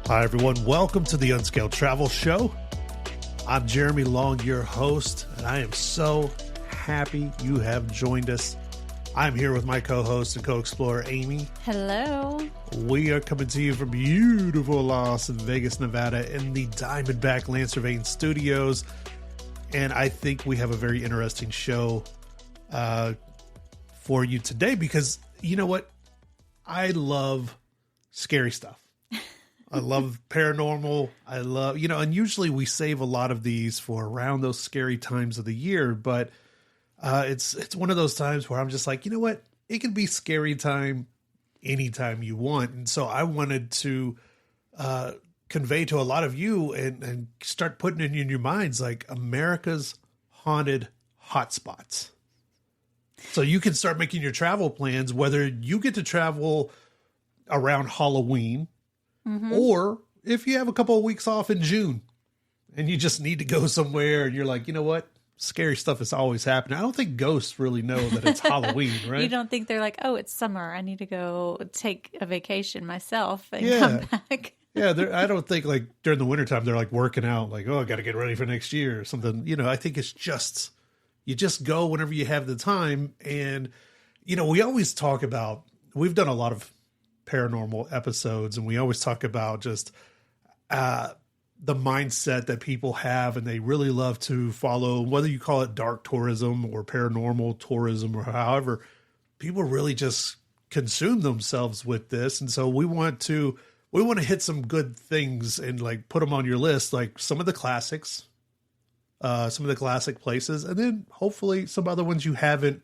Hi, everyone. Welcome to the Unscaled Travel Show. I'm Jeremy Long, your host, and I am so happy you have joined us. I'm here with my co-host and co-explorer, Amy. Hello. We are coming to you from beautiful Las Vegas, Nevada in the Diamondback Land Surveying Studios. And I think we have a very interesting show for you today because, you know what? I love scary stuff. I love paranormal. I love, and usually we save a lot of these for around those scary times of the year, but it's one of those times where I'm just like, you know what? It can be scary time anytime you want. And so I wanted to convey to a lot of you and start putting it in your minds, like America's haunted hotspots. So you can start making your travel plans, whether you get to travel around Halloween, or if you have a couple of weeks off in June and you just need to go somewhere and you're like, you know what? Scary stuff is always happening. I don't think ghosts really know that it's Halloween, right? You don't think they're like, oh, it's summer. I need to go take a vacation myself and come back. Yeah, I don't think like during the wintertime they're like working out like, oh, I got to get ready for next year or something. I think it's just, you just go whenever you have the time. And, we always talk about, we've done a lot of paranormal episodes and we always talk about just the mindset that people have, and they really love to follow, whether you call it dark tourism or paranormal tourism or however, people really just consume themselves with this. And so we want to hit some good things and like put them on your list, like some of the classics, some of the classic places, and then hopefully some other ones you haven't,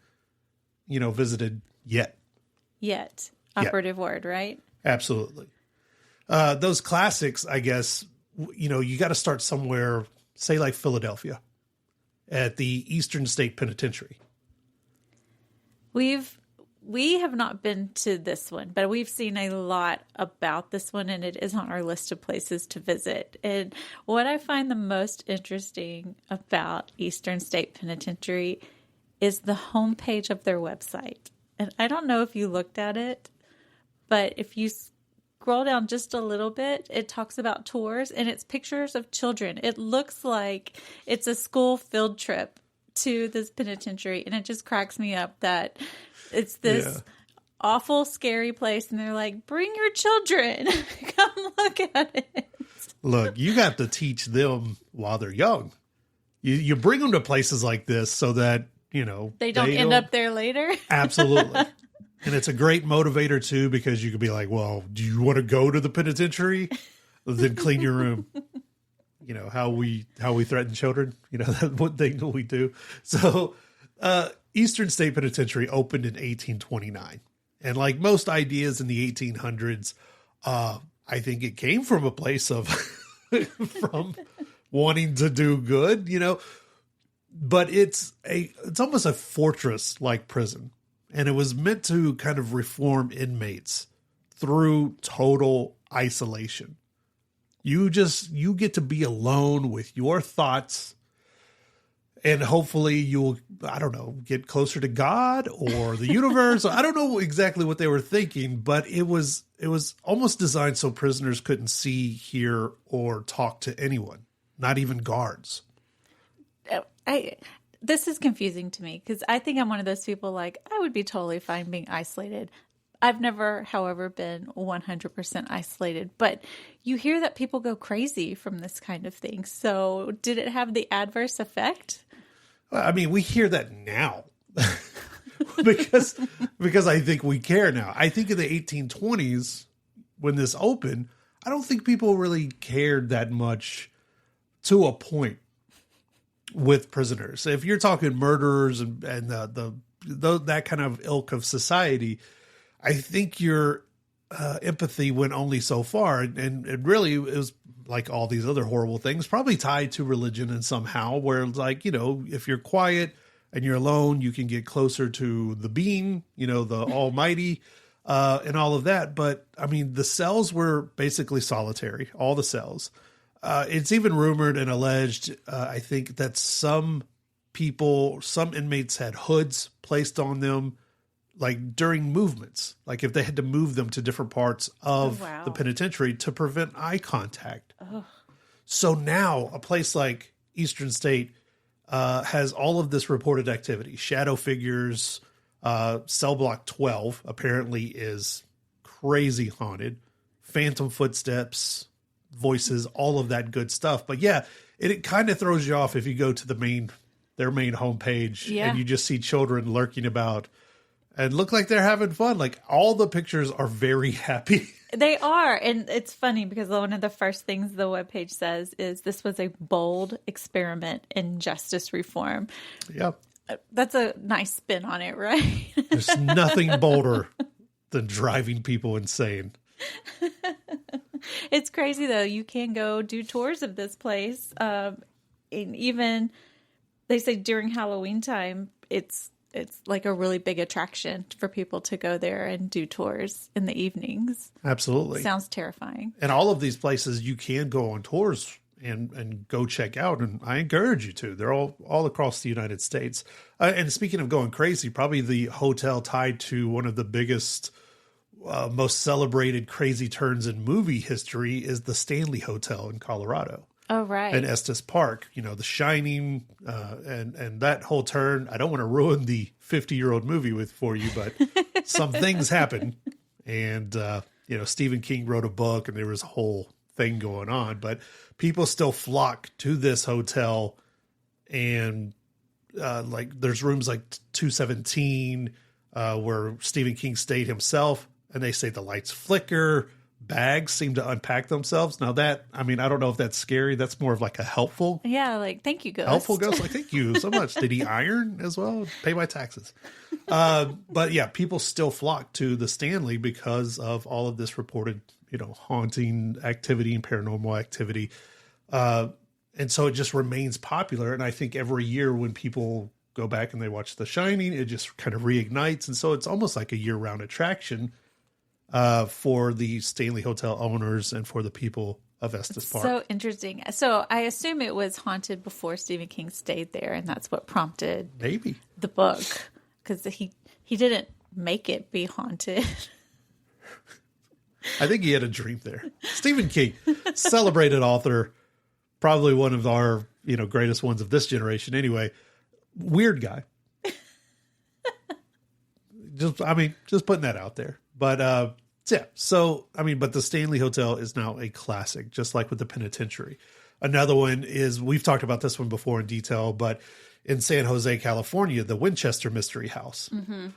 visited yet. Operative word, right? Absolutely. Those classics, I guess, you got to start somewhere, say like Philadelphia at the Eastern State Penitentiary. We have not been to this one, but we've seen a lot about this one, and it is on our list of places to visit. And what I find the most interesting about Eastern State Penitentiary is the homepage of their website. And I don't know if you looked at it, but if you scroll down just a little bit, it talks about tours and it's pictures of children. It looks like it's a school field trip to this penitentiary, and it just cracks me up that it's this awful, scary place, and they're like, bring your children. Come look at it. Look, you got to teach them while they're young. You bring them to places like this so that, they don't end up there later. Absolutely. And it's a great motivator too, because you could be like, well, do you want to go to the penitentiary? Then clean your room. How we threaten children, that's one thing that we do. So, Eastern State Penitentiary opened in 1829. And like most ideas in the 1800s, I think it came from a place of, from wanting to do good, but it's almost a fortress like prison. And it was meant to kind of reform inmates through total isolation. You get to be alone with your thoughts, and hopefully you'll, I don't know, get closer to God or the universe. I don't know exactly what they were thinking, but it was almost designed so prisoners couldn't see, hear, or talk to anyone, not even guards. This is confusing to me because I think I'm one of those people like, I would be totally fine being isolated. I've never, however, been 100% isolated, but you hear that people go crazy from this kind of thing. So did it have the adverse effect? Well, I mean, we hear that now because I think we care now. I think in the 1820s when this opened, I don't think people really cared that much to a point with prisoners. If you're talking murderers and that kind of ilk of society, I think your empathy went only so far. And it really was like all these other horrible things, probably tied to religion and somehow, where like, if you're quiet and you're alone, you can get closer to the being, the almighty, and all of that. But I mean, the cells were basically solitary, all the cells. It's even rumored and alleged, I think, that some inmates had hoods placed on them like during movements, like if they had to move them to different parts of the penitentiary to prevent eye contact. Oh. So now a place like Eastern State has all of this reported activity. Shadow figures, cell block 12 apparently is crazy haunted. Phantom footsteps, voices, all of that good stuff. But yeah, it kind of throws you off if you go to their main homepage and you just see children lurking about and look like they're having fun. Like all the pictures are very happy. They are. And it's funny because one of the first things the webpage says is this was a bold experiment in justice reform. Yep. That's a nice spin on it, right? There's nothing bolder than driving people insane. It's crazy though. You can go do tours of this place. And even they say during Halloween time, it's like a really big attraction for people to go there and do tours in the evenings. Absolutely. Sounds terrifying. And all of these places you can go on tours and go check out. And I encourage you to. They're all across the United States. And speaking of going crazy, probably the hotel tied to one of the biggest, most celebrated crazy turns in movie history is the Stanley Hotel in Colorado. Oh, right. In Estes Park, The Shining, and that whole turn. I don't want to ruin the 50-year-old movie for you, but some things happen. And, Stephen King wrote a book and there was a whole thing going on, but people still flock to this hotel. And like there's rooms like 217 where Stephen King stayed himself, and they say the lights flicker. Bags seem to unpack themselves. Now that, I don't know if that's scary. That's more of like a helpful. Yeah, like, thank you, ghost. Helpful ghost. Like, thank you so much. Did he iron as well? Pay my taxes. But yeah, people still flock to the Stanley because of all of this reported, haunting activity and paranormal activity. And so it just remains popular. And I think every year when people go back and they watch The Shining, it just kind of reignites. And so it's almost like a year-round attraction for the Stanley Hotel owners and for the people of Estes Park. So interesting. So I assume it was haunted before Stephen King stayed there, and that's what prompted maybe the book, because he didn't make it be haunted. I think he had a dream there. Stephen King, celebrated author, probably one of our greatest ones of this generation. Anyway, weird guy. Just putting that out there. But yeah, so, but the Stanley Hotel is now a classic, just like with the penitentiary. Another one is, we've talked about this one before in detail, but in San Jose, California, the Winchester Mystery House,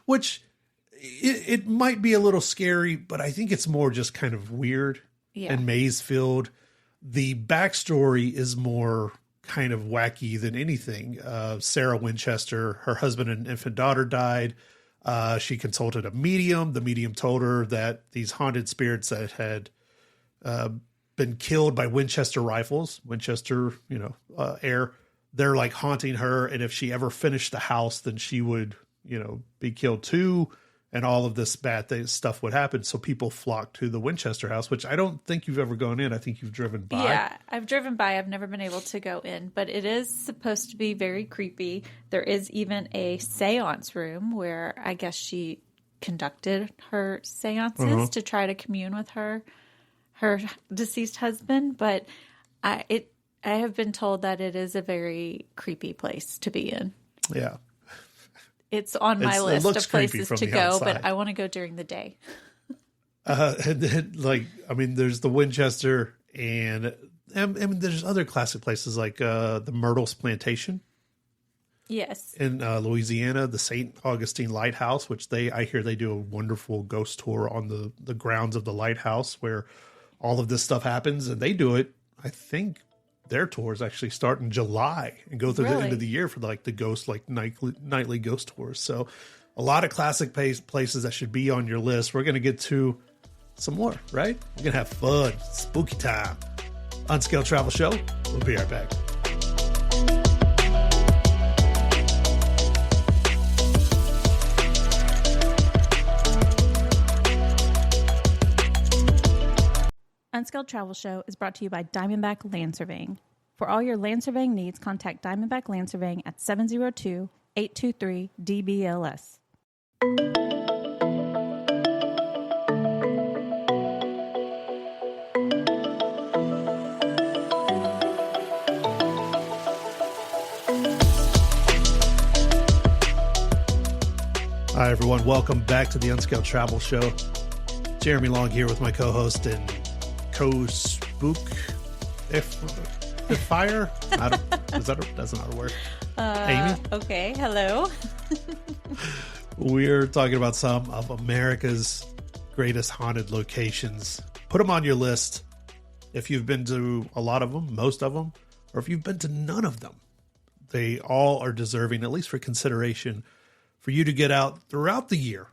which it might be a little scary, but I think it's more just kind of weird and maze-filled. The backstory is more kind of wacky than anything. Sarah Winchester, her husband and infant daughter died. She consulted a medium. The medium told her that these haunted spirits that had been killed by Winchester rifles, Winchester, air, they're like haunting her. And if she ever finished the house, then she would, be killed too. And all of this bad stuff would happen. So people flock to the Winchester house, which I don't think you've ever gone in. I think you've driven by. Yeah, I've driven by. I've never been able to go in, but it is supposed to be very creepy. There is even a seance room where I guess she conducted her seances to try to commune with her deceased husband. But I have been told that it is a very creepy place to be in. Yeah. It's on my list of places to go, outside. But I want to go during the day. And then, there's the Winchester, and there's other classic places like the Myrtles Plantation. Yes. In Louisiana, the St. Augustine Lighthouse, which I hear they do a wonderful ghost tour on the grounds of the lighthouse where all of this stuff happens, and they do it, I think, their tours actually start in July and go through the end of the year for the ghost, nightly ghost tours. So a lot of classic places that should be on your list. We're going to get to some more, right? We're going to have fun, spooky time. Unscaled Travel Show. We'll be right back. Unscaled Travel Show is brought to you by Diamondback Land Surveying. For all your land surveying needs, contact Diamondback Land Surveying at 702-823-DBLS. Hi, everyone. Welcome back to the Unscaled Travel Show. Jeremy Long here with my co-host and co-spook. If fire? That's not a word. Amy? Okay, hello. We're talking about some of America's greatest haunted locations. Put them on your list if you've been to a lot of them, most of them, or if you've been to none of them. They all are deserving, at least for consideration, for you to get out throughout the year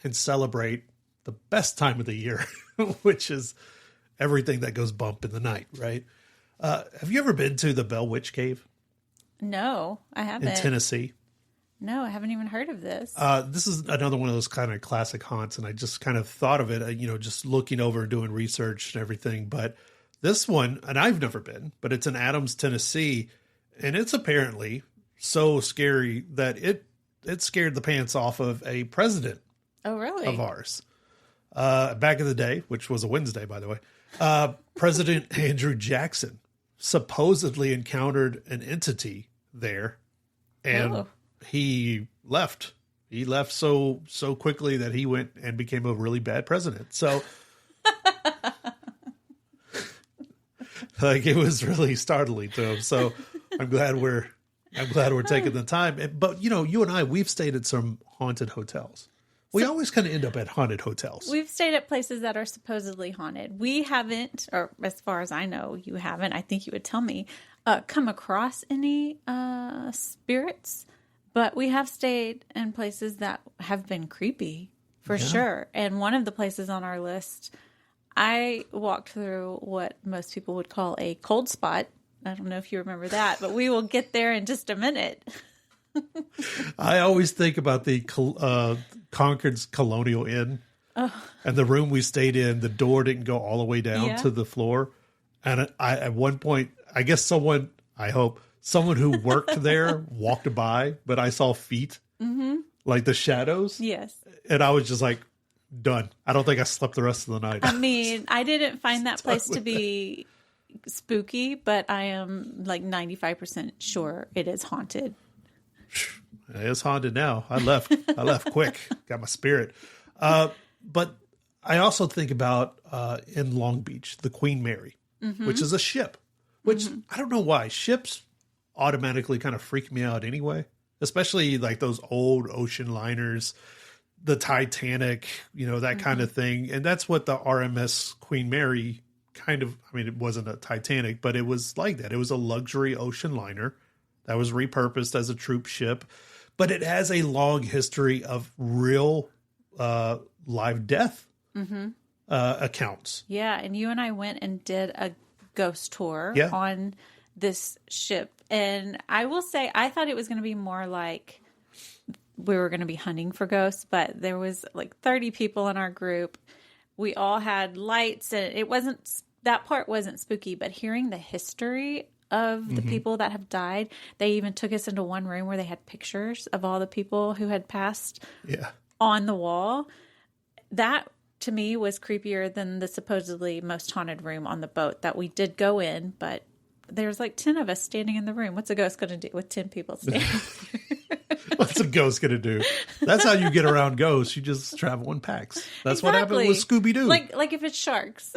and celebrate the best time of the year, which is everything that goes bump in the night, right? Have you ever been to the Bell Witch Cave? No, I haven't. In Tennessee? No, I haven't even heard of this. This is another one of those kind of classic haunts, and I just kind of thought of it, just looking over and doing research and everything. But this one, and I've never been, but it's in Adams, Tennessee, and it's apparently so scary that it scared the pants off of a president Oh, really? of ours. Back in the day, which was a Wednesday, by the way, President Andrew Jackson supposedly encountered an entity there, and he left. He left so quickly that he went and became a really bad president. So, like, it was really startling to him. So, I'm glad we're taking the time. But you and I, we've stayed at some haunted hotels. We always kind of end up at haunted hotels. We've stayed at places that are supposedly haunted. We haven't, or as far as I know, you haven't. I think you would tell me, come across any spirits, but we have stayed in places that have been creepy for sure. And one of the places on our list, I walked through what most people would call a cold spot. I don't know if you remember that, but we will get there in just a minute. I always think about the Concord's Colonial Inn, and the room we stayed in, the door didn't go all the way down to the floor. And I, at one point, I guess someone who worked there walked by, but I saw feet, like the shadows. Yes. And I was just like, done. I don't think I slept the rest of the night. I mean, I didn't find that place to be spooky, but I am like 95% sure it is haunted. It's haunted now. I left quick. Got my spirit. But I also think about in Long Beach, the Queen Mary, which is a ship, which I don't know why. Ships automatically kind of freak me out anyway, especially like those old ocean liners, the Titanic, that kind of thing. And that's what the RMS Queen Mary it wasn't a Titanic, but it was like that. It was a luxury ocean liner that was repurposed as a troop ship, but it has a long history of real live death accounts. Yeah, and you and I went and did a ghost tour on this ship. And I will say, I thought it was going to be more like we were going to be hunting for ghosts, but there was like 30 people in our group. We all had lights, and that part wasn't spooky, but hearing the history of the people that have died. They even took us into one room where they had pictures of all the people who had passed on the wall. That, to me, was creepier than the supposedly most haunted room on the boat that we did go in, but there's like 10 of us standing in the room. What's a ghost going to do with 10 people standing What's a ghost going to do? That's how you get around ghosts. You just travel in packs. That's what happened with Scooby-Doo. Like if it's sharks.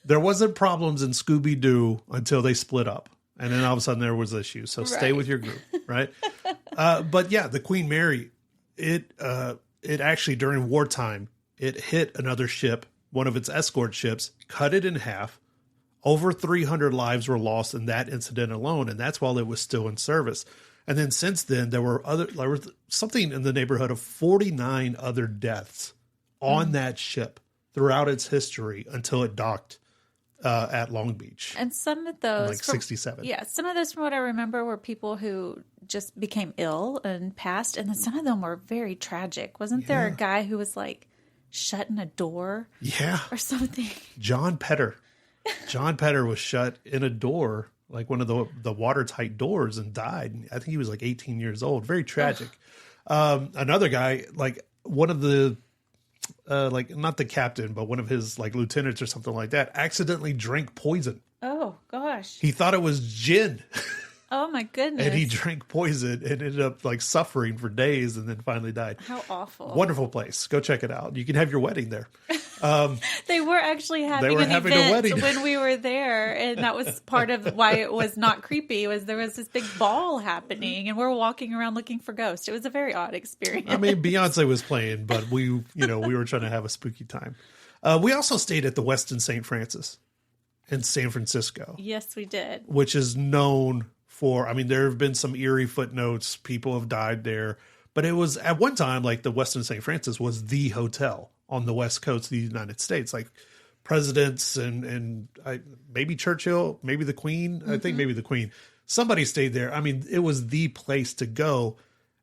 There wasn't problems in Scooby-Doo until they split up. And then all of a sudden there was issues. So stay with your group, right? But yeah, the Queen Mary, it actually during wartime, it hit another ship, one of its escort ships, cut it in half. Over 300 lives were lost in that incident alone, and that's while it was still in service. And then since then, there was something in the neighborhood of 49 other deaths on that ship throughout its history until it docked at Long Beach. And some of those, like 67. Yeah, some of those, from what I remember, were people who just became ill and passed, and then some of them were very tragic. Wasn't there a guy who was like shut in a door? Yeah, or something. John Petter was shut in a door, like one of the watertight doors, and died. I think he was like 18 years old. Very tragic. Another guy, like one of the like not the captain, but one of his like lieutenants or something like that, accidentally drank poison. Oh gosh. He thought it was gin. Oh my goodness. And he drank poison and ended up like suffering for days and then finally died. How awful. Wonderful place. Go check it out. You can have your wedding there. They were actually having having a event wedding when we were there, and that was part of why it was not creepy. Was there was this big ball happening, and we're walking around looking for ghosts. It was a very odd experience. I mean, Beyonce was playing, but we were trying to have a spooky time. We also stayed at the Westin St. Francis in San Francisco. Yes, we did. Which is known for, I mean, there have been some eerie footnotes. People have died there. But it was, at one time, like the Westin St. Francis was the hotel on the West Coast of the United States. Like presidents and maybe Churchill, maybe the Queen. I think maybe the Queen. Somebody stayed there. I mean, it was the place to go.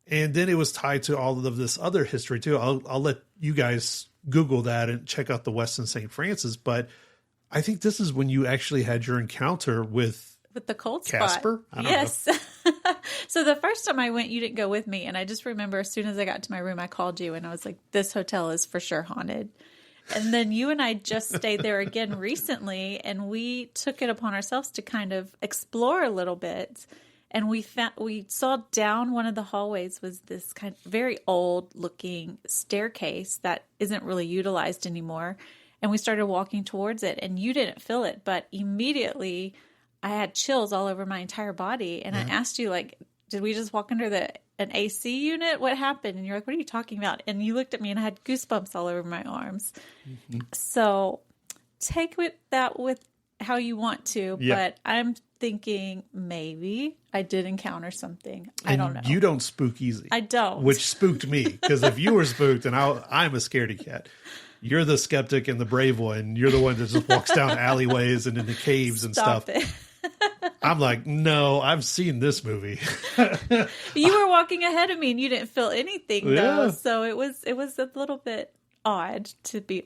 And then it was tied to all of this other history too. I'll let you guys Google that and check out the Westin St. Francis. But I think this is when you actually had your encounter with the cold Casper? spot. Yes. So the first time I went, you didn't go with me. And I just remember as soon as I got to my room, I called you and I was like, this hotel is for sure haunted. And then you and I just stayed there again recently, and we took it upon ourselves to kind of explore a little bit. And we saw down one of the hallways was this kind of very old looking staircase that isn't really utilized anymore. And we started walking towards it, and you didn't feel it, but immediately I had chills all over my entire body. And I asked you, like, did we just walk under an AC unit? What happened? And you're like, what are you talking about? And you looked at me and I had goosebumps all over my arms. Mm-hmm. So take that with how you want to, but I'm thinking maybe I did encounter something. I don't know. You don't spook easy. I don't. Which spooked me, because if you were spooked, and I'm a scaredy cat. You're the skeptic and the brave one. You're the one that just walks down alleyways and into caves and stuff. It. I'm like, no, I've seen this movie. You were walking ahead of me and you didn't feel anything though. So it was a little bit odd to be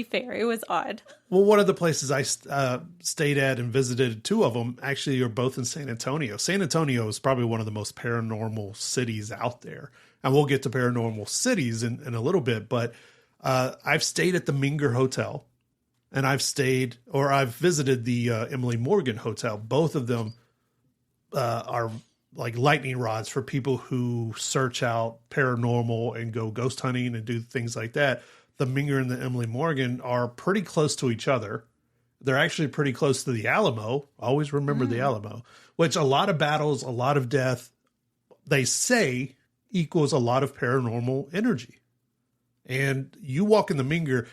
fair. It was odd. Well, one of the places I stayed at and visited, two of them actually are both in San Antonio. San Antonio is probably one of the most paranormal cities out there. And we'll get to paranormal cities in a little bit, but I've stayed at the Minger Hotel, and I've visited the Emily Morgan Hotel. Both of them are like lightning rods for people who search out paranormal and go ghost hunting and do things like that. The Minger and the Emily Morgan are pretty close to each other. They're actually pretty close to the Alamo. Always remember the Alamo, which a lot of battles, a lot of death, they say equals a lot of paranormal energy. And you walk in the Minger.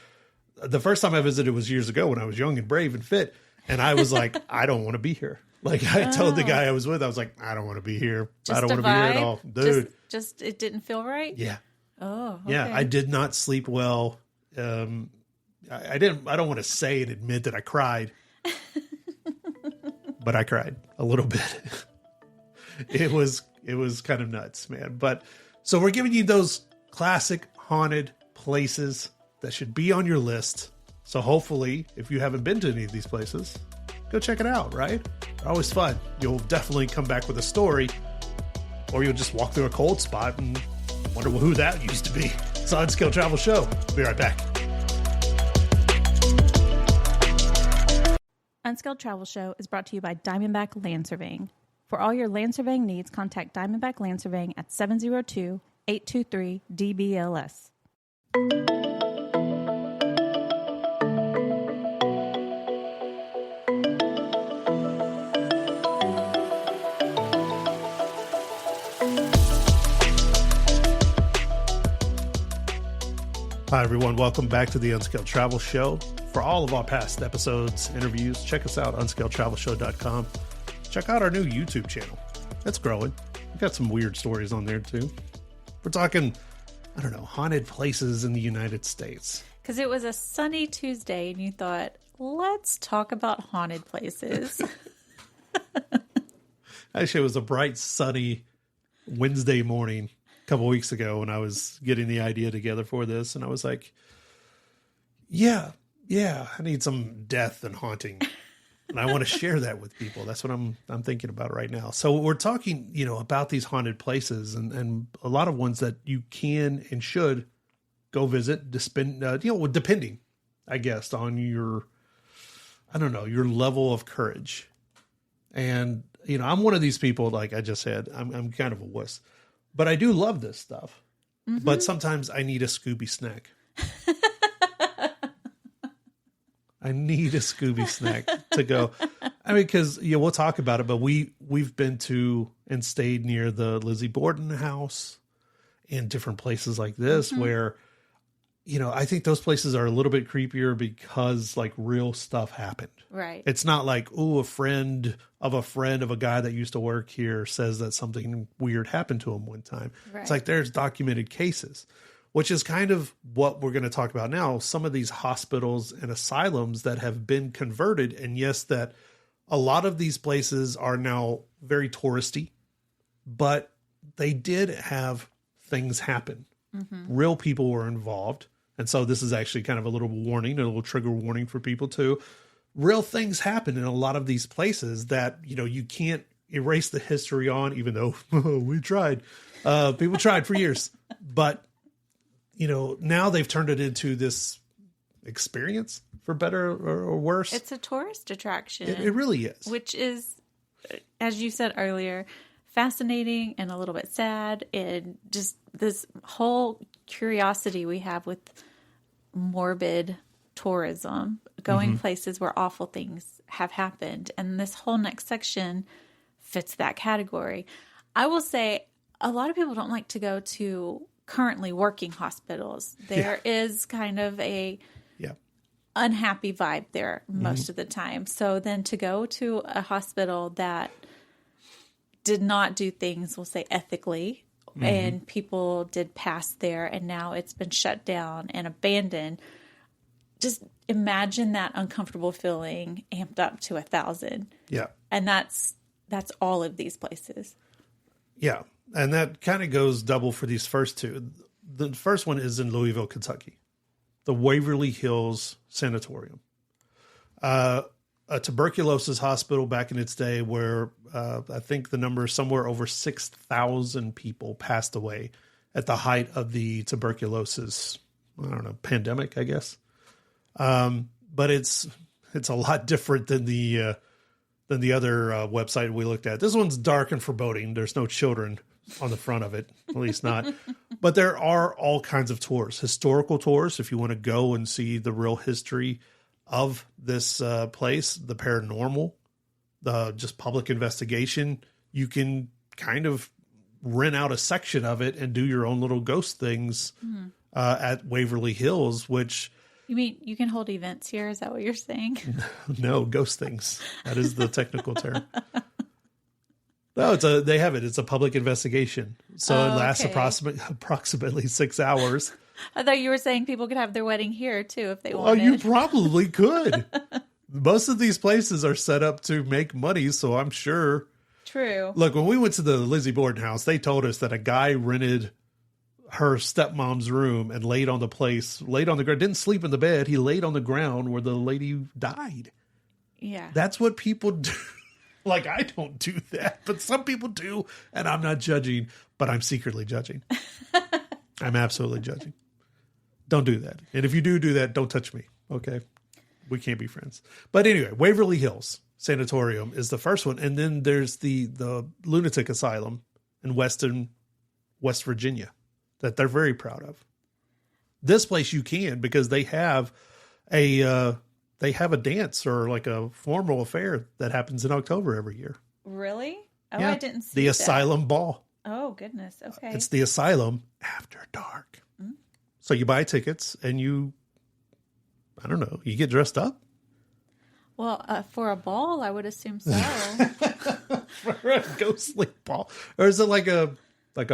The first time I visited was years ago when I was young and brave and fit. And I was like, I don't want to be here. Like I told the guy I was with, I was like, I don't want to be here. I don't want to be here at all. Dude. Just it didn't feel right? Yeah. Oh, okay. Yeah. I did not sleep well. I don't want to say and admit that I cried, but I cried a little bit. It was kind of nuts, man. But so we're giving you those classic haunted places that should be on your list. So hopefully, if you haven't been to any of these places, go check it out, right? They're always fun. You'll definitely come back with a story, or you'll just walk through a cold spot and wonder who that used to be. It's the Unskilled Travel Show. We'll be right back. Unskilled Travel Show is brought to you by Diamondback Land Surveying. For all your land surveying needs, contact Diamondback Land Surveying at 702-823-DBLS. Hi, everyone. Welcome back to the Unskilled Travel Show. For all of our past episodes, interviews, check us out, unscaled.travelshow.com. Check out our new YouTube channel. It's growing. We've got some weird stories on there, too. We're talking, I don't know, haunted places in the United States. Because it was a sunny Tuesday, and you thought, let's talk about haunted places. Actually, it was a bright, sunny Wednesday morning a couple weeks ago when I was getting the idea together for this, and I was like, yeah, I need some death and haunting, and I want to share that with people. That's what I'm thinking about right now. So we're talking, about these haunted places and a lot of ones that you can and should go visit, depending, I guess, on your level of courage. And I'm one of these people, like I just said, I'm kind of a wuss, but I do love this stuff. Mm-hmm. But sometimes I need a Scooby snack. I need a Scooby snack to go. I mean, because we'll talk about it, but we've been to and stayed near the Lizzie Borden house and different places like this where, I think those places are a little bit creepier because like real stuff happened. Right. It's not like, a friend of a guy that used to work here says that something weird happened to him one time. Right. It's like there's documented cases, which is kind of what we're going to talk about now. Some of these hospitals and asylums that have been converted. And yes, that a lot of these places are now very touristy, but they did have things happen. Mm-hmm. Real people were involved. And so this is actually kind of a little warning, a little trigger warning for people too. Real things happen in a lot of these places that, you can't erase the history on, even though we tried. People tried for years. But, now they've turned it into this experience, for better or worse. It's a tourist attraction. It really is. Which is, as you said earlier, fascinating and a little bit sad. And just this whole curiosity we have with morbid tourism, going places where awful things have happened. And this whole next section fits that category. I will say a lot of people don't like to go to currently working hospitals. There is kind of a unhappy vibe there most of the time. So then to go to a hospital that did not do things, we'll say ethically, and people did pass there and now it's been shut down and abandoned. Just imagine that uncomfortable feeling amped up to 1,000. Yeah. And that's all of these places. Yeah. And that kind of goes double for these first two. The first one is in Louisville, Kentucky, the Waverly Hills Sanatorium. A tuberculosis hospital back in its day where I think the number is somewhere over 6,000 people passed away at the height of the tuberculosis, pandemic, I guess. But it's a lot different than the other website we looked at. This one's dark and foreboding. There's no children on the front of it, at least not. But there are all kinds of tours, historical tours, if you want to go and see the real history of this place, the paranormal, the just public investigation. You can kind of rent out a section of it and do your own little ghost things at Waverly Hills, which... You mean you can hold events here? Is that what you're saying? No, ghost things. That is the technical term. No, they have it. It's a public investigation. So it lasts approximately 6 hours. I thought you were saying people could have their wedding here too if they wanted. Well, you probably could. Most of these places are set up to make money, so I'm sure. True. Look, when we went to the Lizzie Borden house, they told us that a guy rented her stepmom's room and laid on the ground, didn't sleep in the bed. He laid on the ground where the lady died. Yeah. That's what people do. Like, I don't do that, but some people do. And I'm not judging, but I'm secretly judging. I'm absolutely judging. Don't do that. And if you do that, don't touch me. Okay. We can't be friends. But anyway, Waverly Hills Sanatorium is the first one. And then there's the lunatic asylum in West Virginia that they're very proud of. This place you can, because they have a dance or like a formal affair that happens in October every year. Really? Oh, yeah. I didn't see the Asylum Ball. Oh, goodness. Okay. It's the Asylum after dark. Mm. So you buy tickets and you get dressed up. Well, for a ball, I would assume so. For a ghostly ball. Or is it like a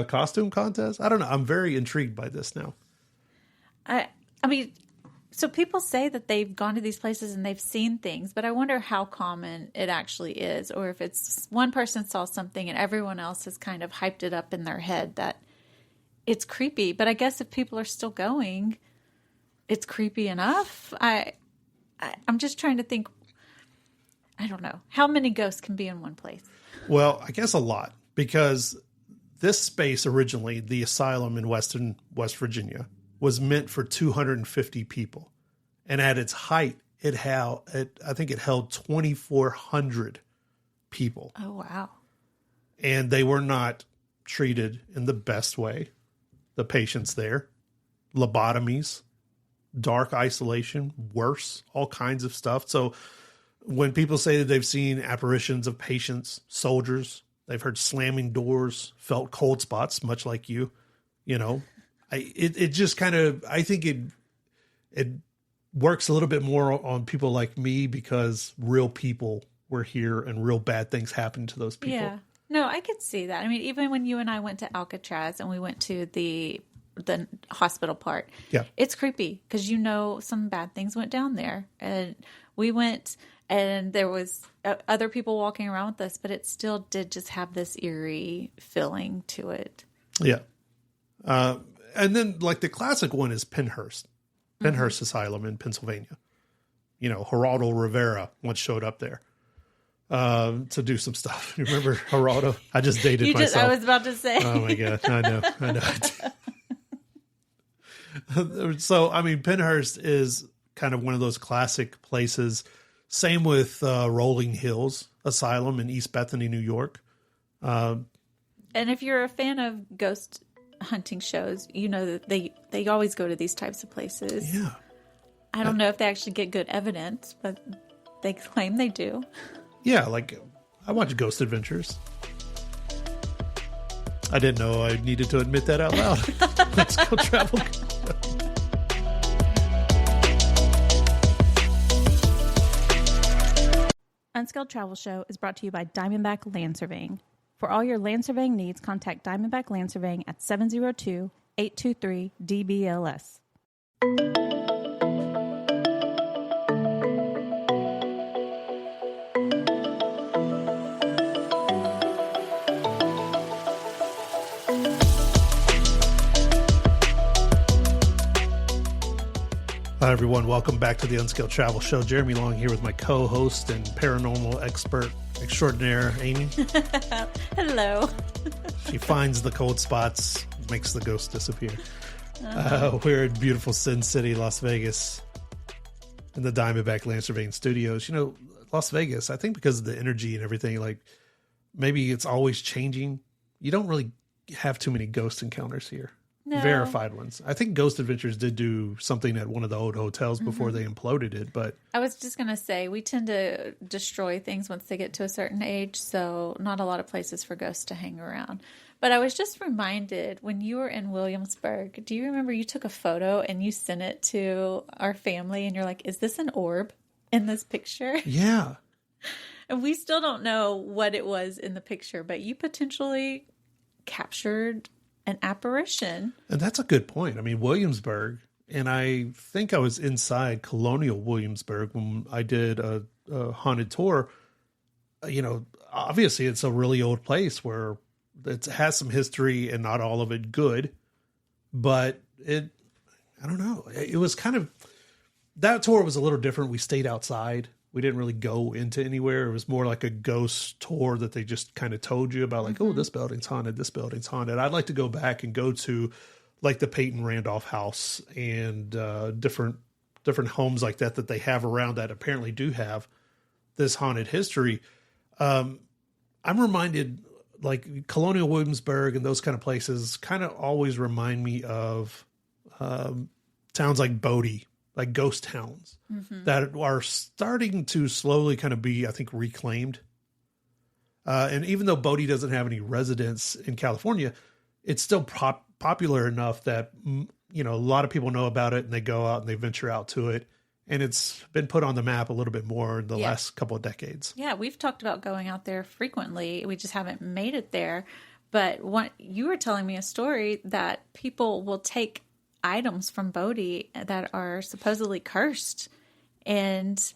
costume contest? I don't know. I'm very intrigued by this now. I mean, so people say that they've gone to these places and they've seen things, but I wonder how common it actually is, or if it's one person saw something and everyone else has kind of hyped it up in their head that it's creepy. But I guess if people are still going, it's creepy enough. I'm just trying to think. I don't know. How many ghosts can be in one place? Well, I guess a lot, because this space originally, the asylum in West Virginia, was meant for 250 people. And at its height, I think it held 2,400 people. Oh, wow. And they were not treated in the best way. The patients there, lobotomies, dark isolation, worse, all kinds of stuff. So when people say that they've seen apparitions of patients, soldiers, they've heard slamming doors, felt cold spots, much like you, it just kind of, I think it works a little bit more on people like me because real people were here and real bad things happened to those people. Yeah. No, I could see that. I mean, even when you and I went to Alcatraz and we went to the hospital part, Yeah. it's creepy because some bad things went down there. And we went and there was other people walking around with us, but it still did just have this eerie feeling to it. Yeah. And then like the classic one is Pennhurst Asylum in Pennsylvania. Geraldo Rivera once showed up there to do some stuff. You remember Geraldo? I just dated myself. I was about to say. Oh my God. I know. So, I mean, Pennhurst is kind of one of those classic places. Same with Rolling Hills Asylum in East Bethany, New York. And if you're a fan of ghost hunting shows, you know that they always go to these types of places. Yeah. I don't know if they actually get good evidence, but they claim they do. Yeah, like I watch Ghost Adventures. I didn't know I needed to admit that out loud. Let's go travel. Unskilled Travel Show is brought to you by Diamondback Land Surveying. For all your land surveying needs, contact Diamondback Land Surveying at 702-823-DBLS. Hi, everyone. Welcome back to the Unskilled Travel Show. Jeremy Long here with my co-host and paranormal expert extraordinaire, Amy. Hello. She finds the cold spots, makes the ghost disappear. We're in beautiful Sin City, Las Vegas, in the Diamondback Land Surveying Studios. Las Vegas, I think because of the energy and everything, like maybe it's always changing. You don't really have too many ghost encounters here. No. Verified ones. I think Ghost Adventures did do something at one of the old hotels before they imploded it, but I was just going to say, we tend to destroy things once they get to a certain age, so not a lot of places for ghosts to hang around. But I was just reminded, when you were in Williamsburg, do you remember you took a photo and you sent it to our family and you're like, is this an orb in this picture? yeah. And we still don't know what it was in the picture, but you potentially captured an apparition. And that's a good point. I mean, Williamsburg, and I think I was inside Colonial Williamsburg when I did a haunted tour. Obviously it's a really old place where it has some history and not all of it good, but I don't know. It was kind of, that tour was a little different. We stayed outside. We didn't really go into anywhere. It was more like a ghost tour that they just kind of told you about, like, oh, this building's haunted. This building's haunted. I'd like to go back and go to like the Peyton Randolph house and different homes like that they have around that apparently do have this haunted history. I'm reminded, like Colonial Williamsburg and those kind of places kind of always remind me of towns like Bodie, like ghost towns that are starting to slowly kind of be, I think, reclaimed. And even though Bodie doesn't have any residents in California, it's still popular enough that, a lot of people know about it and they go out and they venture out to it. And it's been put on the map a little bit more in the last couple of decades. Yeah, we've talked about going out there frequently. We just haven't made it there. But you were telling me a story that people will take items from Bodie that are supposedly cursed and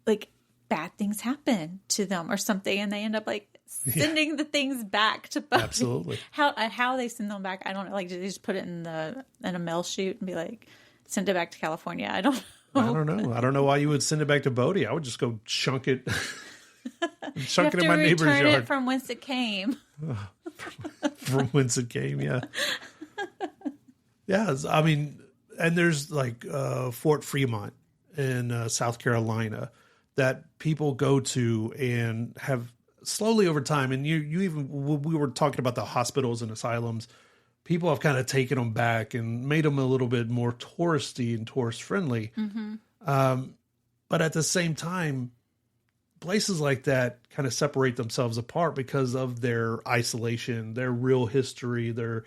like bad things happen to them or something, and they end up like sending the things back to Bodie. Absolutely. How they send them back, I don't know. Like, do they just put it in a mail chute and be like, send it back to California? I don't know. I don't know why you would send it back to Bodie. I would just go chunk it. Chunk it in my neighbor's yard. It from whence it came. From whence it came, yeah. Yeah, I mean, and there's like Fort Fremont in South Carolina. that people go to and have slowly over time. And you even, we were talking about the hospitals and asylums. People have kind of taken them back and made them a little bit more touristy and tourist friendly. But at the same time, places like that kind of separate themselves apart because of their isolation, their real history, their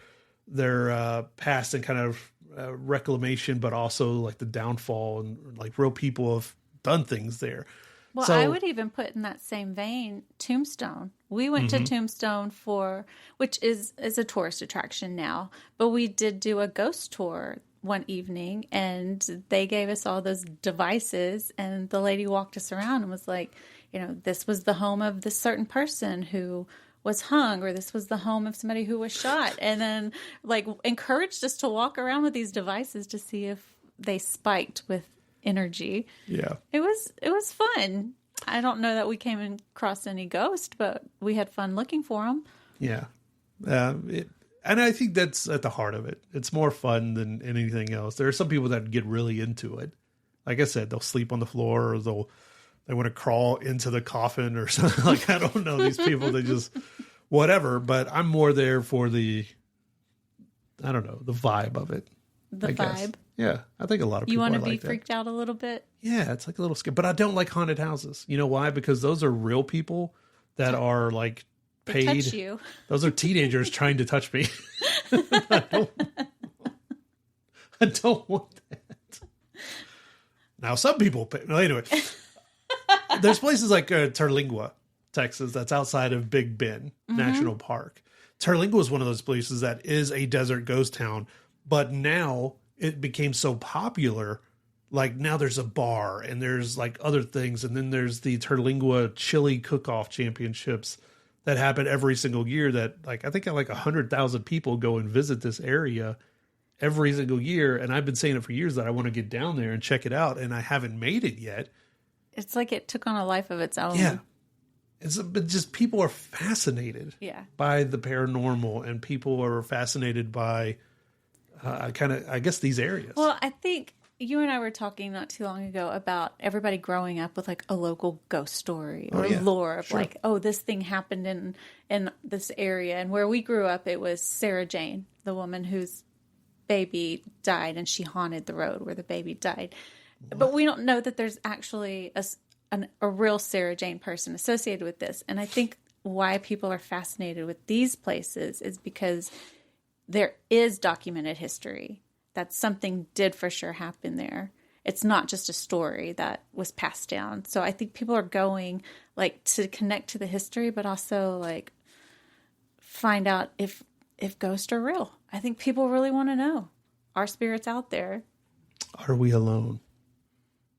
past and kind of reclamation, but also like the downfall, and like real people have done things there. Well, I would even put in that same vein Tombstone. We went to Tombstone which is a tourist attraction now, but we did do a ghost tour one evening, and they gave us all those devices, and the lady walked us around and was like, this was the home of this certain person who was hung, or this was the home of somebody who was shot, and then like encouraged us to walk around with these devices to see if they spiked with energy. Yeah. It was fun. I don't know that we came across any ghost, but we had fun looking for them. Yeah. And I think that's at the heart of it. It's more fun than anything else. There are some people that get really into it. Like I said, they'll sleep on the floor, or they want to crawl into the coffin or something. Like, I don't know, these people, they just whatever, but I'm more there for the vibe of it. The vibe. Yeah, I think a lot of people You want to are be like freaked out a little bit? Yeah, it's like a little scary. But I don't like haunted houses. You know why? Because those are real people that are like paid. They touch you. Those are teenagers trying to touch me. I don't want that. Now, some people pay. No, anyway, there's places like Terlingua, Texas, that's outside of Big Bend National Park. Terlingua is one of those places that is a desert ghost town, but now it became so popular. Like, now there's a bar and there's like other things. And then there's the Terlingua Chili Cook-Off Championships that happen every single year, that like, I think 100,000 people go and visit this area every single year. And I've been saying it for years that I want to get down there and check it out. And I haven't made it yet. It's like it took on a life of its own. Yeah. But just people are fascinated by the paranormal, and people are fascinated by I guess these areas. Well, I think you and I were talking not too long ago about everybody growing up with like a local ghost story or lore of like, oh, this thing happened in this area. And where we grew up, it was Sarah Jane, the woman whose baby died, and she haunted the road where the baby died. What? But we don't know that there's actually a real Sarah Jane person associated with this. And I think why people are fascinated with these places is because there is documented history that something did for sure happen there. It's not just a story that was passed down. So I think people are going like to connect to the history, but also like find out if ghosts are real. I think people really want to know. Are spirits out there? Are we alone?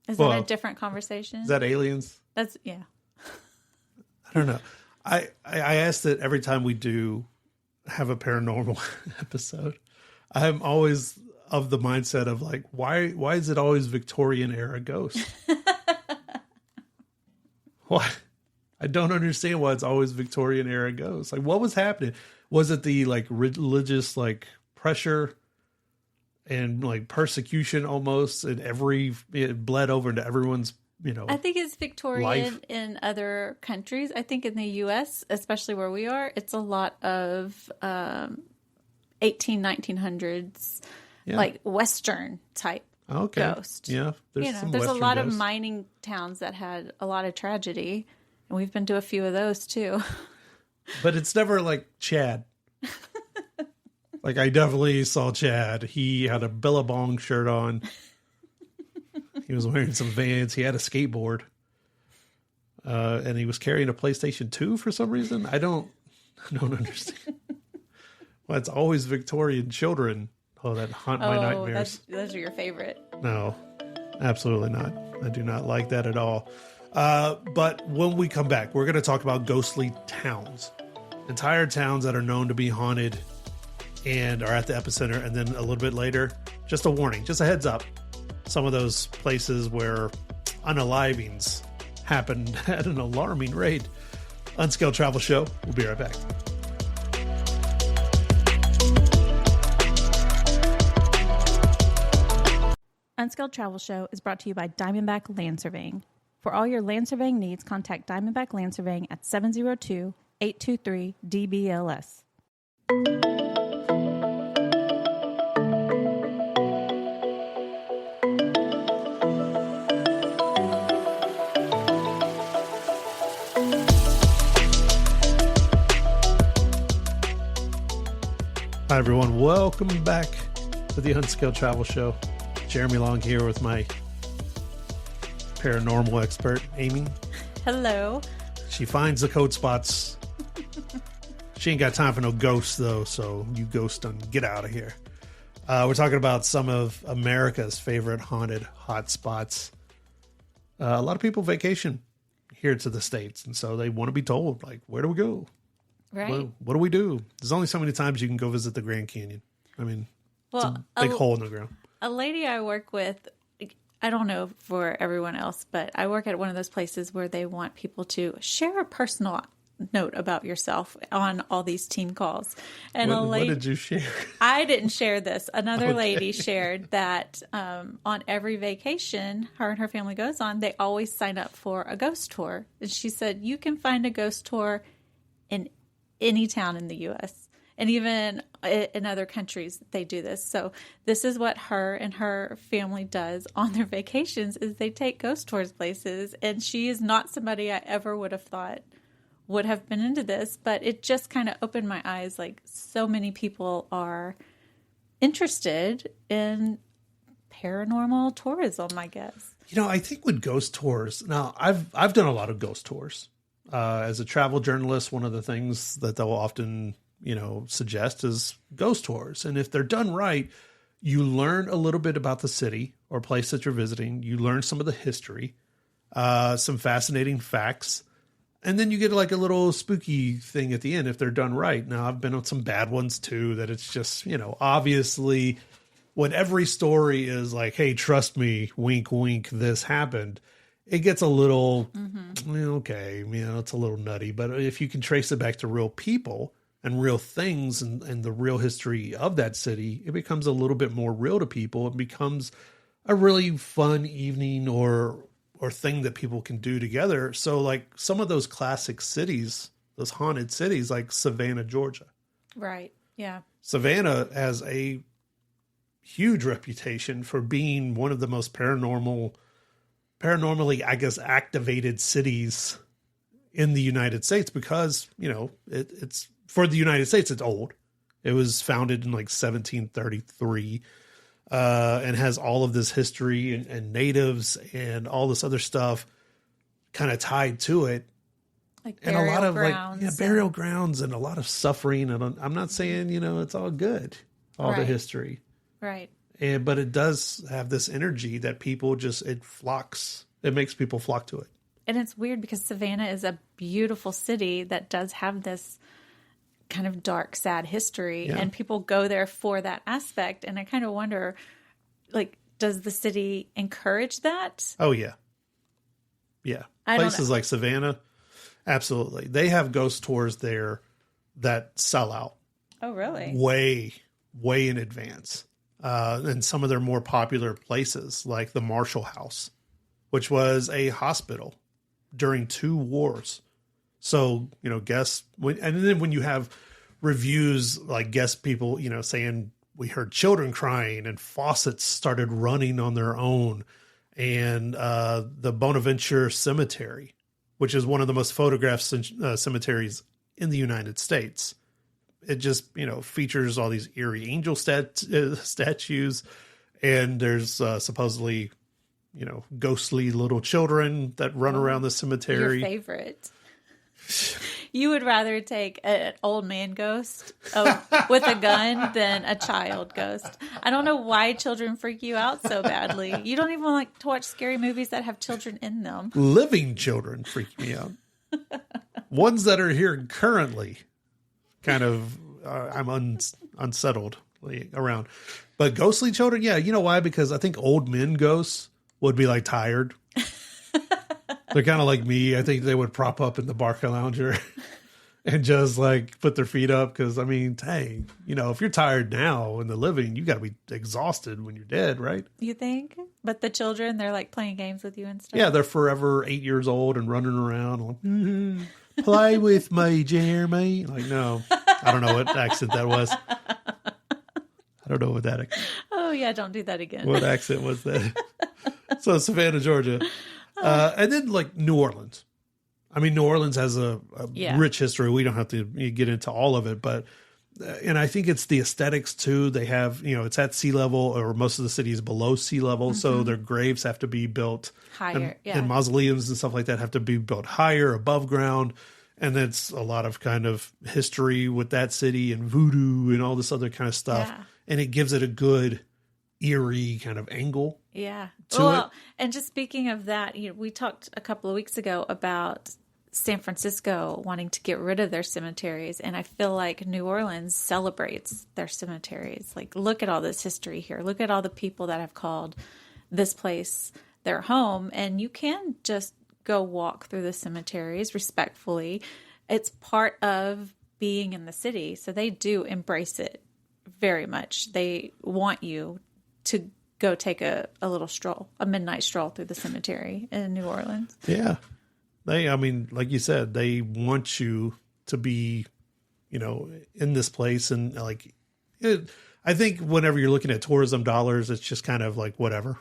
Is that a different conversation? Is that aliens? That's, yeah. I don't know. I ask that every time we do have a paranormal episode. I'm always of the mindset of like, why is it always Victorian era ghosts? Why? I don't understand why it's always Victorian era ghosts. Like, what was happening? Was it the like religious like pressure and like persecution almost, and it bled over into everyone's, I think it's Victorian life in other countries. I think in the U.S., especially where we are, it's a lot of 1900s, like Western type ghost. Yeah, there's a lot of mining towns that had a lot of tragedy, and we've been to a few of those too. But it's never like Chad. Like, I definitely saw Chad. He had a Billabong shirt on. He was wearing some Vans. He had a skateboard. And he was carrying a PlayStation 2 for some reason. I don't understand. Well, it's always Victorian children. Oh, that haunt my nightmares. Those are your favorite. No, absolutely not. I do not like that at all. But when we come back, we're going to talk about ghostly towns. Entire towns that are known to be haunted and are at the epicenter. And then a little bit later, just a warning, just a heads up. Some of those places where unalivings happened at an alarming rate. Unscaled Travel Show. We'll be right back. Unscaled Travel Show is brought to you by Diamondback Land Surveying. For all your land surveying needs, contact Diamondback Land Surveying at 702-823-DBLS. Hi, everyone. Welcome back to the Unscaled Travel Show. Jeremy Long here with my paranormal expert, Amy. Hello. She finds the code spots. She ain't got time for no ghosts, though, so you ghost done, get out of here. We're talking about some of America's favorite haunted hotspots. A lot of people vacation here to the States, and so they want to be told, like, where do we go? Right. What do we do? There's only so many times you can go visit the Grand Canyon. I mean, it's a big hole in the ground. A lady I work with, I don't know for everyone else, but I work at one of those places where they want people to share a personal note about yourself on all these team calls. And what did you share? I didn't share this. Another lady shared that on every vacation her and her family goes on, they always sign up for a ghost tour. And she said, you can find a ghost tour in any town in the U.S. and even in other countries they do this. So this is what her and her family does on their vacations is they take ghost tours places. And she is not somebody I ever would have thought would have been into this, but it just kind of opened my eyes. Like so many people are interested in paranormal tourism, I guess. You know, I think with ghost tours, now I've done a lot of ghost tours. As a travel journalist, one of the things that they'll often, suggest is ghost tours. And if they're done right, you learn a little bit about the city or place that you're visiting. You learn some of the history, some fascinating facts, and then you get like a little spooky thing at the end if they're done right. Now, I've been on some bad ones too, that it's just, obviously when every story is like, hey, trust me, wink, wink, this happened. It gets a little, okay, it's a little nutty. But if you can trace it back to real people and real things and the real history of that city, it becomes a little bit more real to people. It becomes a really fun evening or thing that people can do together. So like some of those classic cities, those haunted cities like Savannah, Georgia. Right, yeah. Savannah has a huge reputation for being one of the most paranormally, I guess, activated cities in the United States because, it's for the United States, it's old. It was founded in like 1733 and has all of this history and natives and all this other stuff kind of tied to it. Like and a lot of grounds burial grounds and a lot of suffering. And I'm not saying, it's all good, all the history. Right. But it does have this energy that people it makes people flock to it. And it's weird because Savannah is a beautiful city that does have this kind of dark, sad history. Yeah. And people go there for that aspect. And I kind of wonder, like, does the city encourage that? Oh, yeah. Yeah. Places like Savannah, absolutely. They have ghost tours there that sell out. Oh, really? Way in advance. And some of their more popular places, like the Marshall House, which was a hospital during 2 wars. So, and then when you have reviews, like guest people, saying we heard children crying and faucets started running on their own. And the Bonaventure Cemetery, which is one of the most photographed cemeteries in the United States. It just, features all these eerie angel statues. And there's supposedly, ghostly little children that run around the cemetery. Your favorite. You would rather take an old man ghost with a gun than a child ghost. I don't know why children freak you out so badly. You don't even like to watch scary movies that have children in them. Living children freak me out. Ones that are here currently, kind of, I'm unsettled around. But ghostly children, yeah, you know why? Because I think old men ghosts would be like tired. They're kind of like me. I think they would prop up in the Barca Lounger and just like put their feet up. Because I mean, dang, if you're tired now in the living, you got to be exhausted when you're dead, right? You think? But the children, they're like playing games with you and stuff. Yeah, they're forever 8 years old and running around like, play with me, Jeremy. Like, no, I don't know what accent that was. I don't know what that. Oh yeah, don't do that again. What accent was that? So Savannah, Georgia, and then like New Orleans. I mean, New Orleans has a rich history. We don't have to get into all of it, but and I think it's the aesthetics too. They have, it's at sea level, or most of the city is below sea level, so their graves have to be built higher, and mausoleums and stuff like that have to be built higher, above ground. And that's a lot of kind of history with that city and voodoo and all this other kind of stuff. Yeah. And it gives it a good eerie kind of angle. Yeah. To it. And just speaking of that, we talked a couple of weeks ago about San Francisco wanting to get rid of their cemeteries. And I feel like New Orleans celebrates their cemeteries. Like, look at all this history here. Look at all the people that have called this place their home. And you can just go walk through the cemeteries respectfully. It's part of being in the city. So they do embrace it very much. They want you to go take a little stroll, a midnight stroll through the cemetery in New Orleans. Yeah. I mean, like you said, they want you to be, in this place. And like, I think whenever you're looking at tourism dollars, it's just kind of like whatever.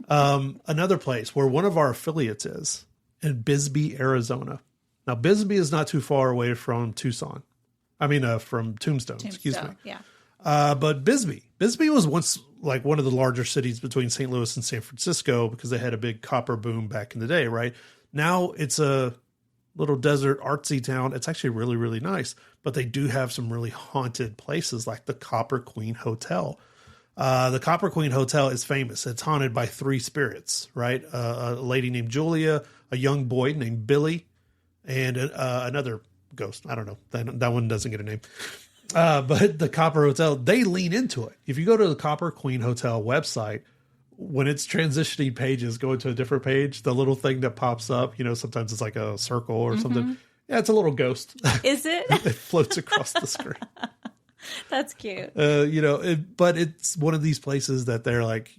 Another place where one of our affiliates is in Bisbee, Arizona. Now, Bisbee is not too far away from Tucson. I mean, from Tombstone, excuse me. Yeah. But Bisbee was once like one of the larger cities between St. Louis and San Francisco because they had a big copper boom back in the day, right? Now it's a little desert artsy town. It's actually really, really nice, but they do have some really haunted places like the Copper Queen Hotel. The Copper Queen Hotel is famous. It's haunted by 3 spirits, right? A lady named Julia, a young boy named Billy, and another ghost. I don't know. That one doesn't get a name. But the Copper Hotel, they lean into it. If you go to the Copper Queen Hotel website, when it's transitioning pages, go into a different page, the little thing that pops up, sometimes it's like a circle or something. Yeah, it's a little ghost. Is it? It floats across the screen. That's cute. But it's one of these places that they're like,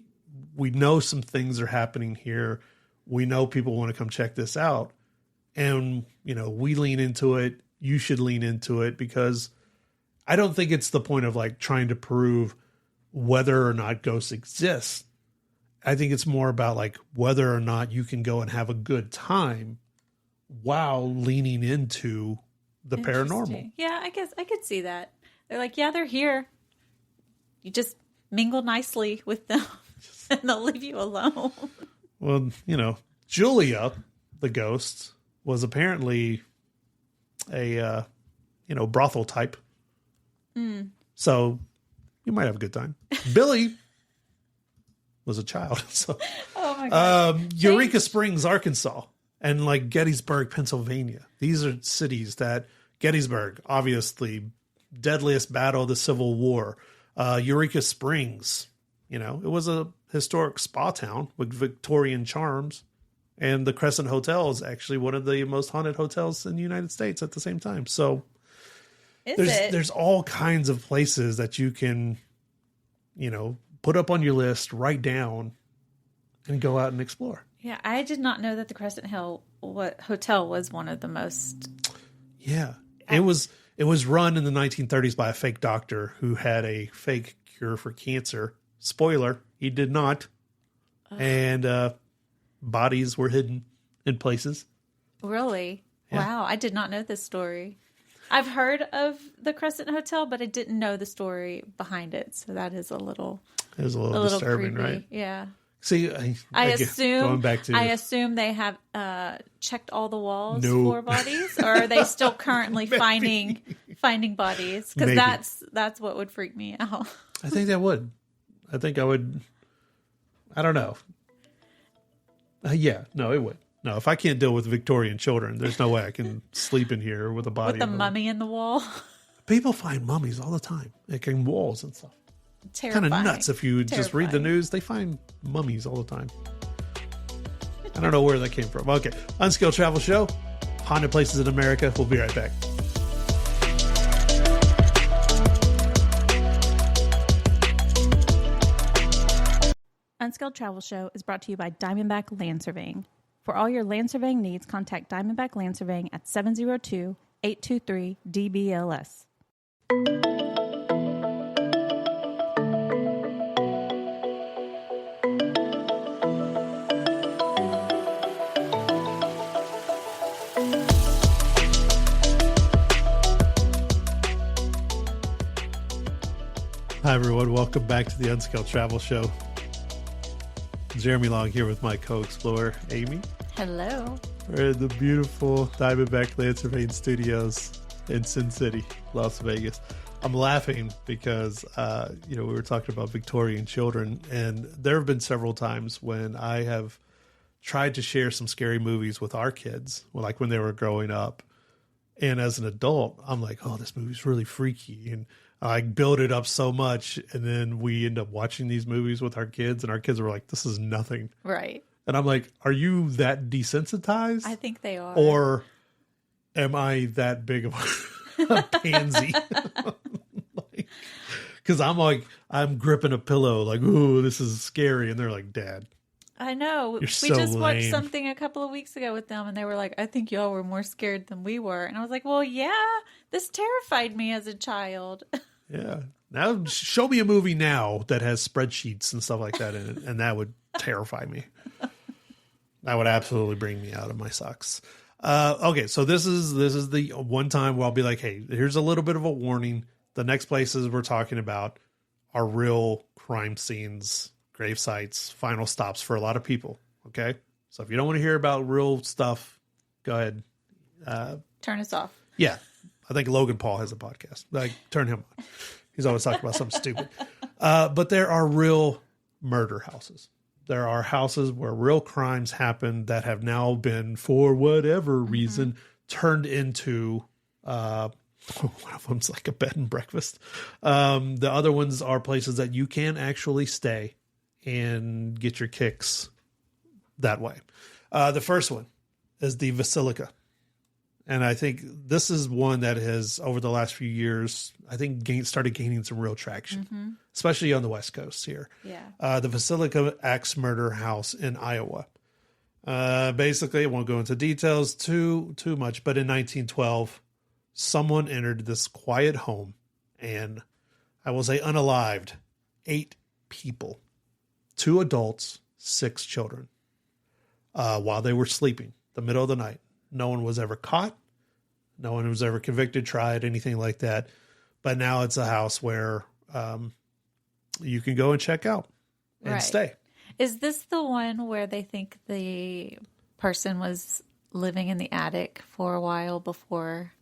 we know some things are happening here. We know people want to come check this out. And, we lean into it. You should lean into it because I don't think it's the point of like trying to prove whether or not ghosts exist. I think it's more about like whether or not you can go and have a good time while leaning into the paranormal. Yeah, I guess I could see that. They're like, yeah, they're here. You just mingle nicely with them and they'll leave you alone. Well, Julia, the ghost, was apparently a, brothel type. So you might have a good time. Billy was a child. So, oh my God. Eureka Springs, Arkansas, and like Gettysburg, Pennsylvania. These are cities that Gettysburg, obviously, deadliest battle of the Civil War. Eureka Springs, it was a historic spa town with Victorian charms. And the Crescent Hotel is actually one of the most haunted hotels in the United States at the same time. So there's all kinds of places that you can, put up on your list, write down, and go out and explore. Yeah, I did not know that the Crescent Hotel was one of the most. Yeah, it was run in the 1930s by a fake doctor who had a fake cure for cancer. Spoiler, he did not. And bodies were hidden in places. Really? Yeah. Wow, I did not know this story. I've heard of the Crescent Hotel, but I didn't know the story behind it. So that is a little disturbing, creepy. right? Yeah. See, I assume they have checked all the walls for bodies, or are they still currently finding bodies? Because that's what would freak me out. I think that would. I think I would. I don't know. It would. No, if I can't deal with Victorian children, there's no way I can sleep in here with a body. With a mummy in the wall. People find mummies all the time, like in walls and stuff. Terrifying. Kind of nuts. If you just read the news, they find mummies all the time. I don't know where that came from. Okay, Unskilled Travel Show, Haunted Places in America. We'll be right back. Unskilled Travel Show is brought to you by Diamondback Land Surveying. For all your land surveying needs, contact Diamondback Land Surveying at 702-823-DBLS. Hi, everyone. Welcome back to the Unskilled Travel Show. Jeremy Long here with my co-explorer, Amy. Hello. We're in the beautiful Diamondback Land Surveying Studios in Sin City, Las Vegas. I'm laughing because, we were talking about Victorian children, and there have been several times when I have tried to share some scary movies with our kids, like when they were growing up. And as an adult, I'm like, oh, this movie's really freaky. And I build it up so much, and then we end up watching these movies with our kids, and our kids were like, this is nothing. Right. And I'm like, are you that desensitized? I think they are. Or am I that big of a pansy? Because I'm gripping a pillow like, ooh, this is scary. And they're like, Dad. I know. You're we so just watched lame. something a couple of weeks ago with them, and they were like, I think y'all were more scared than we were. And I was like, well, yeah, this terrified me as a child. Yeah. Now show me a movie now that has spreadsheets and stuff like that in it, and that would terrify me. That would absolutely bring me out of my socks. Okay, so this is the one time where I'll be like, hey, here's a little bit of a warning. The next places we're talking about are real crime scenes, grave sites, final stops for a lot of people. Okay? So if you don't want to hear about real stuff, go ahead. Turn us off. Yeah. I think Logan Paul has a podcast. Like, turn him on. He's always talking about something stupid. But there are real murder houses. There are houses where real crimes happen that have now been, for whatever reason, turned into, one of them's like a bed and breakfast. The other ones are places that you can actually stay and get your kicks that way. The first one is the Basilica. And I think this is one that has, over the last few years, I think started gaining some real traction, especially on the West Coast here. Yeah. The Basilica Axe Murder House in Iowa. Basically, I won't go into details too much, but in 1912, someone entered this quiet home, and I will say unalived, 8 people, 2 adults, 6 children, while they were sleeping, the middle of the night. No one was ever caught. No one was ever convicted, tried, anything like that. But now it's a house where you can go and check out and stay. Is this the one where they think the person was living in the attic for a while before?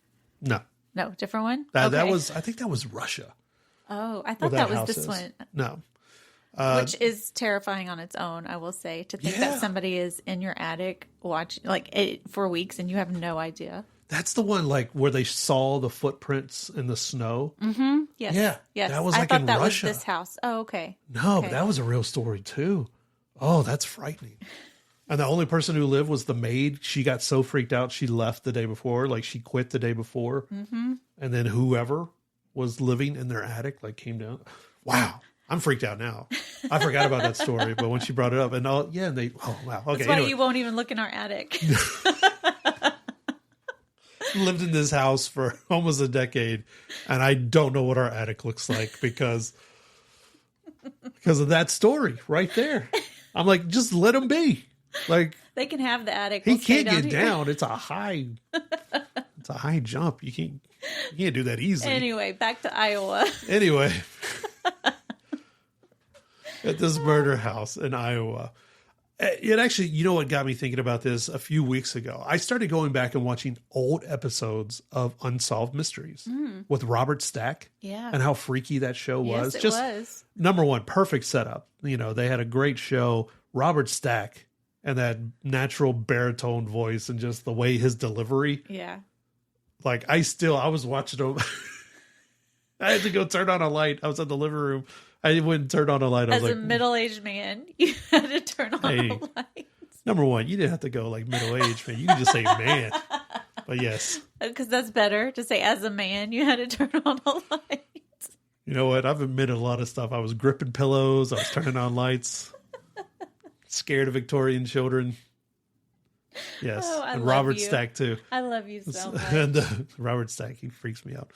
No. No, different one? That was, I think that was Russia. Oh, I thought that was this one. No. Which is terrifying on its own, I will say. To think that somebody is in your attic for weeks and you have no idea. That's the one like where they saw the footprints in the snow. Mm-hmm. Yes. Yeah. Yes. That was I like thought in that Russia. was this house. Oh, okay. No, okay. But that was a real story too. Oh, that's frightening. And the only person who lived was the maid. She got so freaked out she left the day before. Like she quit the day before. Mm-hmm. And then whoever was living in their attic came down. Wow. I'm freaked out now. I forgot about that story, but when she brought it up, and wow, okay. That's why you won't even look in our attic. Lived in this house for almost a decade, and I don't know what our attic looks like because of that story right there. I'm like, just let him be. Like they can have the attic. He can't get down. It's a high jump. You can't do that easily. Anyway, back to Iowa. Anyway. At this murder house in Iowa. It actually, you know what got me thinking about this a few weeks ago? I started going back and watching old episodes of Unsolved Mysteries with Robert Stack. Yeah. And how freaky that show was. Yes, it was. Number one, perfect setup. They had a great show. Robert Stack and that natural baritone voice and just the way his delivery. Yeah. Like I was watching him. I had to go turn on a light. I was in the living room. I wouldn't turn on a light. As a middle-aged man, you had to turn on a light. Number one, you didn't have to go middle-aged man. You could just say man. But yes. Because that's better to say as a man, you had to turn on a light. You know what? I've admitted a lot of stuff. I was gripping pillows. I was turning on lights. Scared of Victorian children. Yes. Oh, I and love Robert you. Stack, too. I love you so much. And Robert Stack, he freaks me out.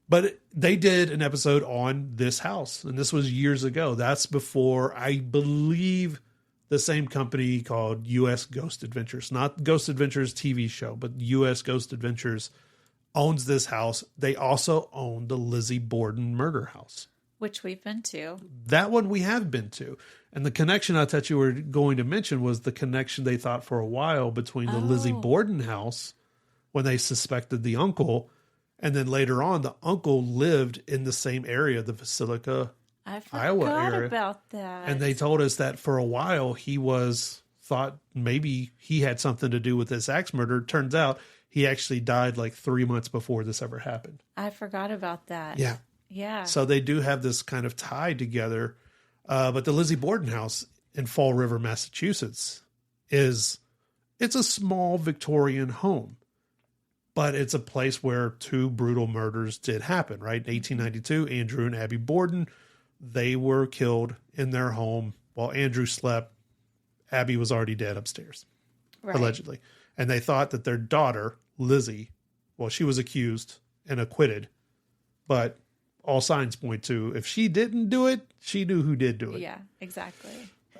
But they did an episode on this house. And this was years ago. That's before, I believe, the same company called U.S. Ghost Adventures. Not Ghost Adventures TV show, but U.S. Ghost Adventures owns this house. They also own the Lizzie Borden murder house. Which we've been to. That one we have been to. And the connection I thought you were going to mention was the connection they thought for a while between the Lizzie Borden house when they suspected the uncle. And then later on, the uncle lived in the same area, the Basilica, I Iowa forgot area. about that. And they told us that for a while he thought maybe he had something to do with this axe murder. Turns out he actually died like 3 months before this ever happened. I forgot about that. Yeah. Yeah. So they do have this kind of tie together. But the Lizzie Borden house in Fall River, Massachusetts it's a small Victorian home, but it's a place where 2 brutal murders did happen, right? In 1892, Andrew and Abby Borden, they were killed in their home while Andrew slept. Abby was already dead upstairs, allegedly. And they thought that their daughter, Lizzie, well, she was accused and acquitted, but all signs point to if she didn't do it, she knew who did do it. Yeah, exactly.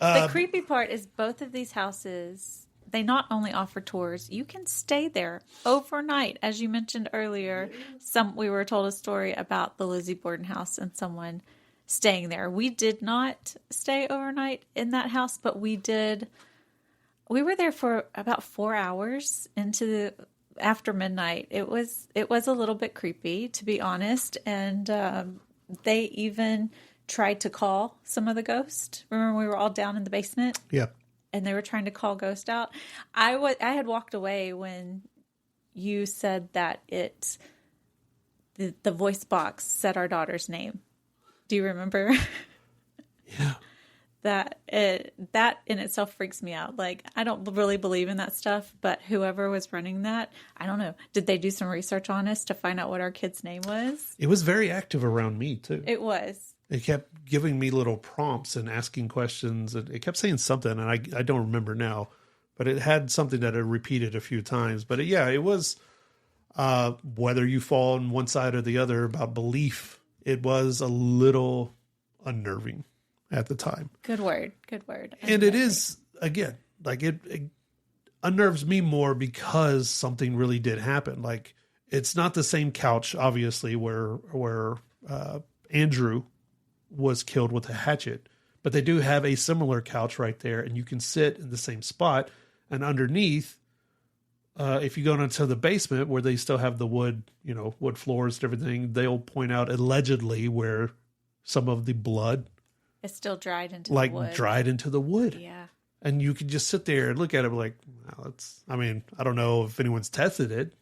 The creepy part is both of these houses, they not only offer tours, you can stay there overnight. As you mentioned earlier, we were told a story about the Lizzie Borden house and someone staying there. We did not stay overnight in that house, but we were there for about 4 hours after midnight. It was a little bit creepy, to be honest. And they even tried to call some of the ghosts. Remember, we were all down in the basement? Yeah. And they were trying to call ghosts out. I had walked away when you said that the voice box said our daughter's name. Do you remember? Yeah. That in itself freaks me out. Like, I don't really believe in that stuff, but whoever was running that, I don't know. Did they do some research on us to find out what our kid's name was? It was very active around me, too. It was. It kept giving me little prompts and asking questions. And it kept saying something, and I don't remember now. But it had something that it repeated a few times. But it was whether you fall on one side or the other about belief, it was a little unnerving at the time. Good word. And it is, again, like it unnerves me more because something really did happen. Like, it's not the same couch, obviously, where Andrew was killed with a hatchet, but they do have a similar couch right there, and you can sit in the same spot. And underneath, if you go into the basement where they still have the wood floors and everything, they'll point out allegedly where some of the blood it's still dried into the wood. Dried into the wood. Yeah. And you can just sit there and look at it like, well, I don't know if anyone's tested it,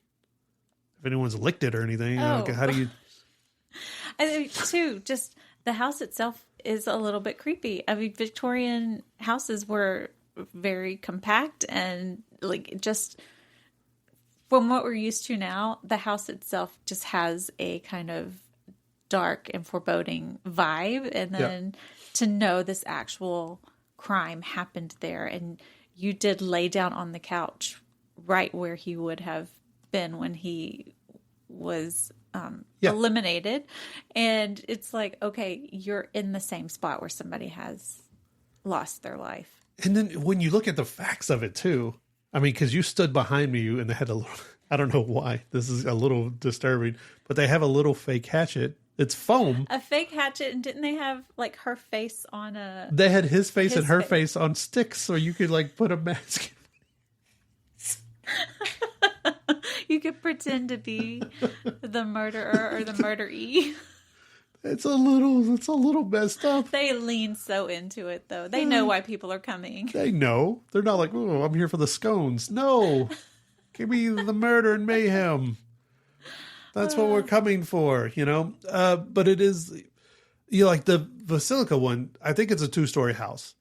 if anyone's licked it or anything. Oh. How do you? I think, too, just the house itself is a little bit creepy. I mean, Victorian houses were very compact and just from what we're used to now, the house itself just has a kind of dark and foreboding vibe. And then to know this actual crime happened there, and you did lay down on the couch right where he would have been when he was eliminated. And it's like, okay, you're in the same spot where somebody has lost their life. And then when you look at the facts of it too, I mean, because you stood behind me and they had a little, I don't know why, this is a little disturbing, but they have a little fake hatchet. It's foam. A fake hatchet, and didn't they have like her face on a... They had his face and her face on sticks, so you could like put a mask. You could pretend to be the murderer or the murderee. It's a little messed up. They lean so into it, though. They know why people are coming. They know. They're not like, oh, I'm here for the scones. No. Give me the murder and mayhem. That's what we're coming for, But it is, like the Basilica one, I think it's a 2-story house.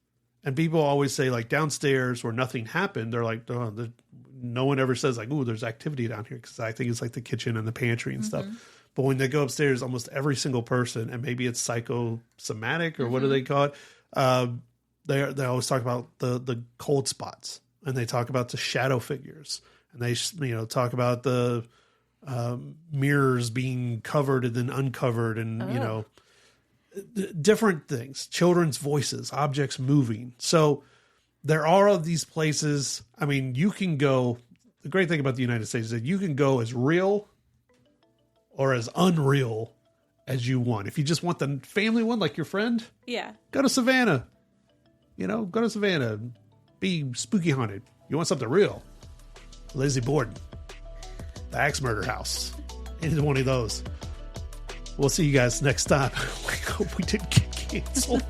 And people always say, like, downstairs where nothing happened, they're like, oh, no one ever says like, "Ooh, there's activity down here," because I think it's like the kitchen and the pantry and stuff. But when they go upstairs, almost every single person, and maybe it's psychosomatic or what do they call it? They always talk about the cold spots, and they talk about the shadow figures, and they talk about the mirrors being covered and then uncovered, and different things, children's voices, objects moving. So there are all of these places. I mean, you can go. The great thing about the United States is that you can go as real or as unreal as you want. If you just want the family one, like your friend, go to Savannah. Go to Savannah, be spooky haunted. You want something real? Lizzie Borden, the Axe Murder House, into one of those. We'll see you guys next time. We hope we didn't get canceled.